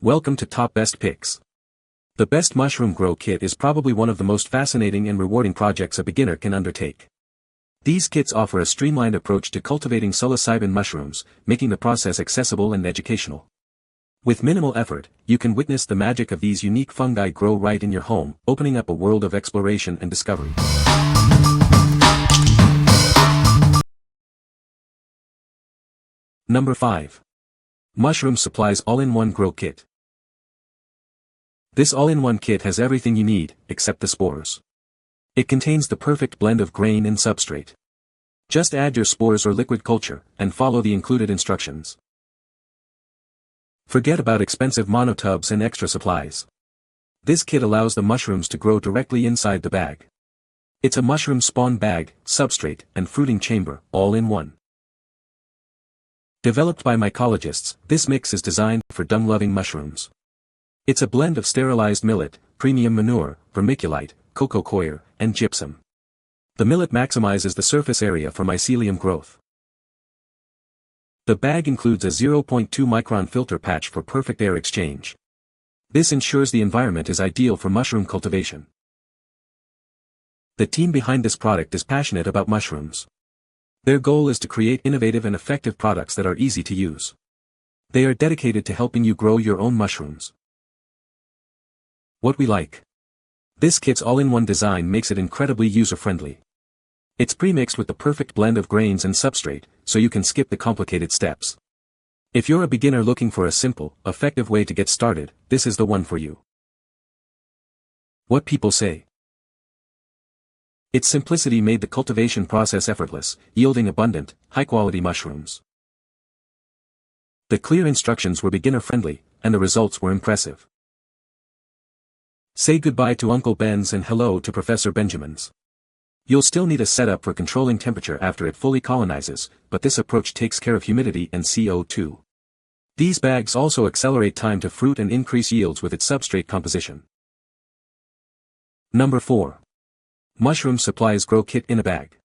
Welcome to Top Best Picks. The Best Mushroom Grow Kit is probably one of the most fascinating and rewarding projects a beginner can undertake. These kits offer a streamlined approach to cultivating psilocybin mushrooms, making the process accessible and educational. With minimal effort, you can witness the magic of these unique fungi grow right in your home, opening up a world of exploration and discovery. Number 5. Mushroom Supplies All-in-One Grow Kit. This all-in-one kit has everything you need, except the spores. It contains the perfect blend of grain and substrate. Just add your spores or liquid culture, and follow the included instructions. Forget about expensive monotubs and extra supplies. This kit allows the mushrooms to grow directly inside the bag. It's a mushroom spawn bag, substrate, and fruiting chamber, all in one. Developed by mycologists, this mix is designed for dung-loving mushrooms. It's a blend of sterilized millet, premium manure, vermiculite, cocoa coir, and gypsum. The millet maximizes the surface area for mycelium growth. The bag includes a 0.2 micron filter patch for perfect air exchange. This ensures the environment is ideal for mushroom cultivation. The team behind this product is passionate about mushrooms. Their goal is to create innovative and effective products that are easy to use. They are dedicated to helping you grow your own mushrooms. What we like. This kit's all-in-one design makes it incredibly user-friendly. It's pre-mixed with the perfect blend of grains and substrate, so you can skip the complicated steps. If you're a beginner looking for a simple, effective way to get started, this is the one for you. What people say. Its simplicity made the cultivation process effortless, yielding abundant, high-quality mushrooms. The clear instructions were beginner-friendly, and the results were impressive. Say goodbye to Uncle Ben's and hello to Professor Benjamin's. You'll still need a setup for controlling temperature after it fully colonizes, but this approach takes care of humidity and CO2. These bags also accelerate time to fruit and increase yields with its substrate composition. Number 4. Mushroom Supplies Grow Kit in a Bag.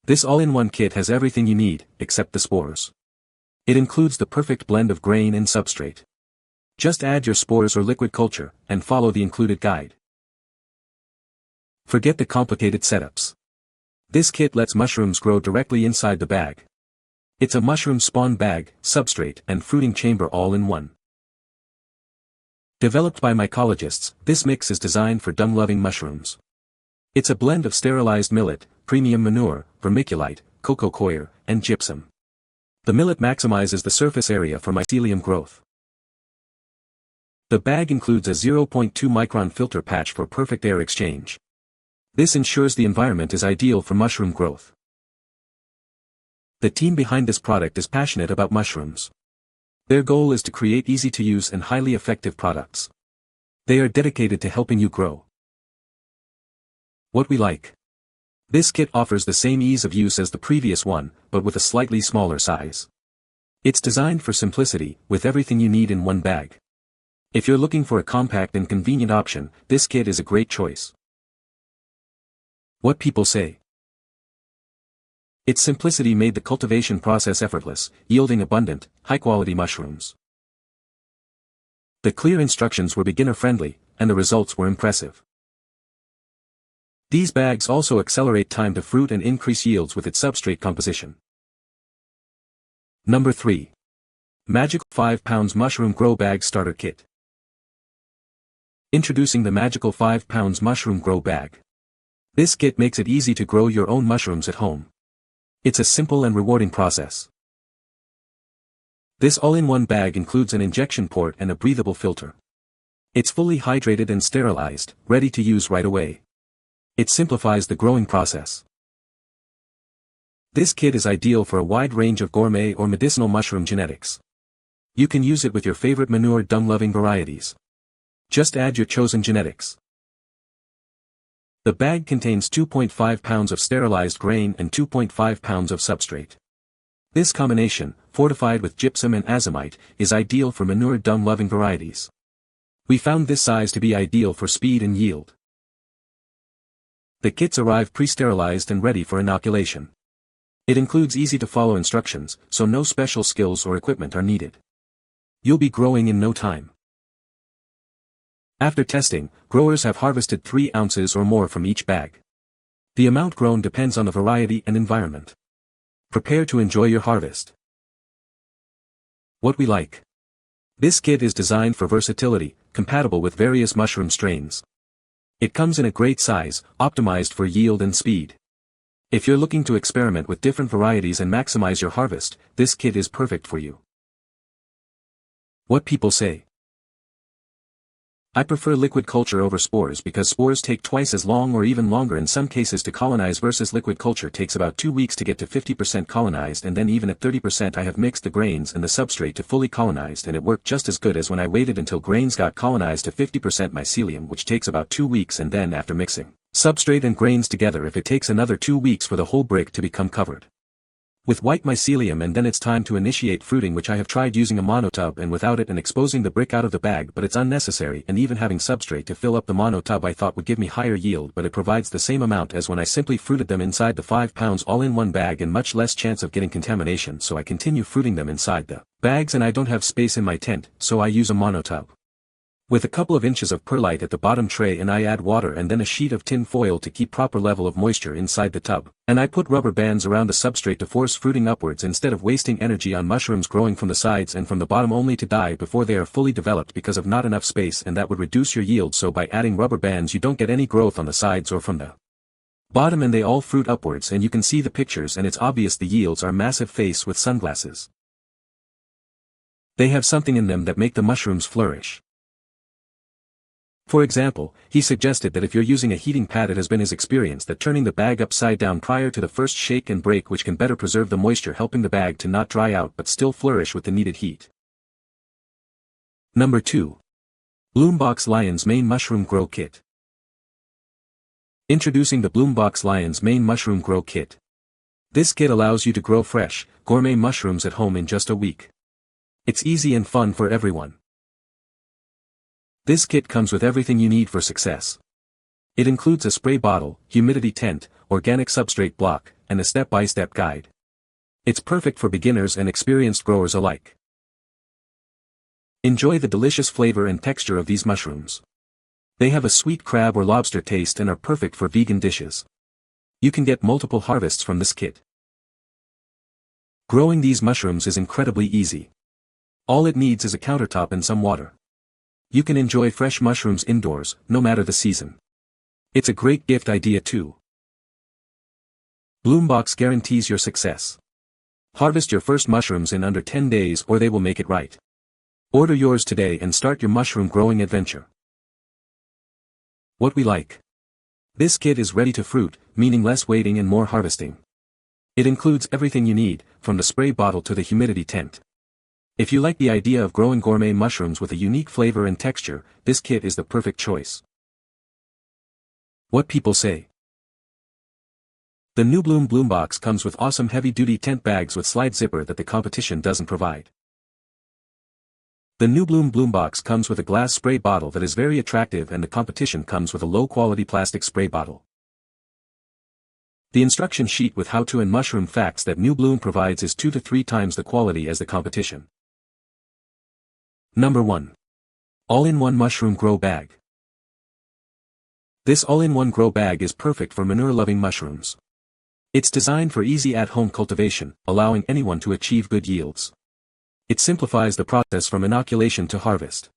This all-in-one kit has everything you need, except the spores. It includes the perfect blend of grain and substrate. Just add your spores or liquid culture, and follow the included guide. Forget the complicated setups. This kit lets mushrooms grow directly inside the bag. It's a mushroom spawn bag, substrate, and fruiting chamber all in one. Developed by mycologists, this mix is designed for dung-loving mushrooms. It's a blend of sterilized millet, premium manure, vermiculite, cocoa coir, and gypsum. The millet maximizes the surface area for mycelium growth. The bag includes a 0.2 micron filter patch for perfect air exchange. This ensures the environment is ideal for mushroom growth. The team behind this product is passionate about mushrooms. Their goal is to create easy-to-use and highly effective products. They are dedicated to helping you grow. What we like. This kit offers the same ease of use as the previous one, but with a slightly smaller size. It's designed for simplicity, with everything you need in one bag. If you're looking for a compact and convenient option, this kit is a great choice. What people say. Its simplicity made the cultivation process effortless, yielding abundant, high-quality mushrooms. The clear instructions were beginner-friendly, and the results were impressive. These bags also accelerate time to fruit and increase yields with its substrate composition. Number 3. Magical 5 Pounds Mushroom Grow Bag Starter Kit. Introducing the Magical 5 Pounds Mushroom Grow Bag. This kit makes it easy to grow your own mushrooms at home. It's a simple and rewarding process. This all-in-one bag includes an injection port and a breathable filter. It's fully hydrated and sterilized, ready to use right away. It simplifies the growing process. This kit is ideal for a wide range of gourmet or medicinal mushroom genetics. You can use it with your favorite manure dung-loving varieties. Just add your chosen genetics. The bag contains 2.5 pounds of sterilized grain and 2.5 pounds of substrate. This combination, fortified with gypsum and azomite, is ideal for manure dung-loving varieties. We found this size to be ideal for speed and yield. The kits arrive pre-sterilized and ready for inoculation. It includes easy-to-follow instructions, so no special skills or equipment are needed. You'll be growing in no time. After testing, growers have harvested 3 ounces or more from each bag. The amount grown depends on the variety and environment. Prepare to enjoy your harvest. What we like. This kit is designed for versatility, compatible with various mushroom strains. It comes in a great size, optimized for yield and speed. If you're looking to experiment with different varieties and maximize your harvest, this kit is perfect for you. What people say. I prefer liquid culture over spores because spores take twice as long or even longer in some cases to colonize versus liquid culture takes about 2 weeks to get to 50% colonized, and then even at 30% I have mixed the grains and the substrate to fully colonized, and it worked just as good as when I waited until grains got colonized to 50% mycelium, which takes about 2 weeks, and then after mixing substrate and grains together if it takes another 2 weeks for the whole brick to become covered with white mycelium, and then it's time to initiate fruiting, which I have tried using a monotub and without it and exposing the brick out of the bag, but it's unnecessary, and even having substrate to fill up the monotub I thought would give me higher yield, but it provides the same amount as when I simply fruited them inside the 5 pounds all in one bag and much less chance of getting contamination, so I continue fruiting them inside the bags, and I don't have space in my tent, so I use a monotub with a couple of inches of perlite at the bottom tray, and I add water and then a sheet of tin foil to keep proper level of moisture inside the tub, and I put rubber bands around the substrate to force fruiting upwards instead of wasting energy on mushrooms growing from the sides and from the bottom only to die before they are fully developed because of not enough space, and that would reduce your yield. So by adding rubber bands you don't get any growth on the sides or from the bottom, and they all fruit upwards, and you can see the pictures and it's obvious the yields are massive. Face with sunglasses. They have something in them that make the mushrooms flourish. For example, he suggested that if you're using a heating pad, it has been his experience that turning the bag upside down prior to the first shake and break which can better preserve the moisture, helping the bag to not dry out but still flourish with the needed heat. Number 2. BloomBox Lion's Mane Mushroom Grow Kit. Introducing the BloomBox Lion's Mane Mushroom Grow Kit. This kit allows you to grow fresh, gourmet mushrooms at home in just a week. It's easy and fun for everyone. This kit comes with everything you need for success. It includes a spray bottle, humidity tent, organic substrate block, and a step-by-step guide. It's perfect for beginners and experienced growers alike. Enjoy the delicious flavor and texture of these mushrooms. They have a sweet crab or lobster taste and are perfect for vegan dishes. You can get multiple harvests from this kit. Growing these mushrooms is incredibly easy. All it needs is a countertop and some water. You can enjoy fresh mushrooms indoors, no matter the season. It's a great gift idea too. BloomBox guarantees your success. Harvest your first mushrooms in under 10 days or they will make it right. Order yours today and start your mushroom growing adventure. What we like. This kit is ready to fruit, meaning less waiting and more harvesting. It includes everything you need, from the spray bottle to the humidity tent. If you like the idea of growing gourmet mushrooms with a unique flavor and texture, this kit is the perfect choice. What people say. The new BloomBox comes with awesome heavy-duty tent bags with slide zipper that the competition doesn't provide. The new BloomBox comes with a glass spray bottle that is very attractive, and the competition comes with a low-quality plastic spray bottle. The instruction sheet with how-to and mushroom facts that new Bloom provides is 2 to 3 times the quality as the competition. Number 1. All-in-one mushroom grow bag. This all-in-one grow bag is perfect for manure-loving mushrooms. It's designed for easy at-home cultivation, allowing anyone to achieve good yields. It simplifies the process from inoculation to harvest.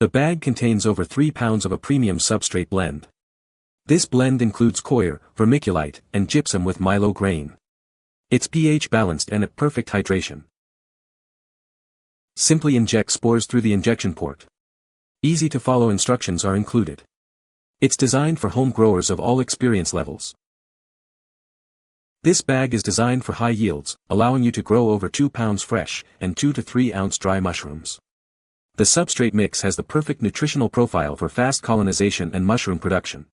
The bag contains over 3 pounds of a premium substrate blend. This blend includes coir, vermiculite, and gypsum with milo grain. It's pH balanced and at perfect hydration. Simply inject spores through the injection port. Easy to follow instructions are included. It's designed for home growers of all experience levels. This bag is designed for high yields, allowing you to grow over 2 pounds fresh, and 2 to 3 ounce dry mushrooms. The substrate mix has the perfect nutritional profile for fast colonization and mushroom production.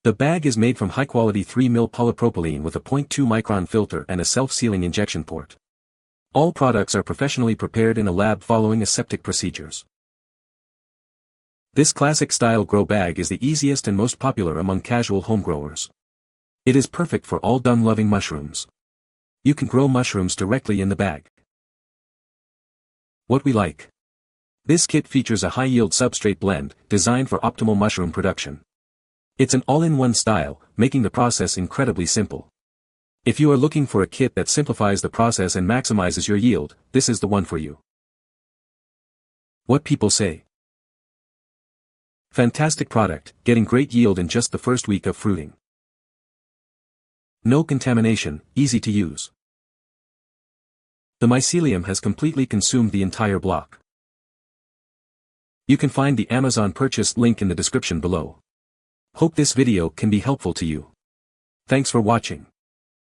The bag is made from high-quality 3 mil polypropylene with a 0.2 micron filter and a self-sealing injection port. All products are professionally prepared in a lab following aseptic procedures. This classic-style grow bag is the easiest and most popular among casual home growers. It is perfect for all dumb-loving mushrooms. You can grow mushrooms directly in the bag. What we like. This kit features a high-yield substrate blend, designed for optimal mushroom production. It's an all-in-one style, making the process incredibly simple. If you are looking for a kit that simplifies the process and maximizes your yield, this is the one for you. What people say. Fantastic product, getting great yield in just the first week of fruiting. No contamination, easy to use. The mycelium has completely consumed the entire block. You can find the Amazon purchase link in the description below. Hope this video can be helpful to you. Thanks for watching.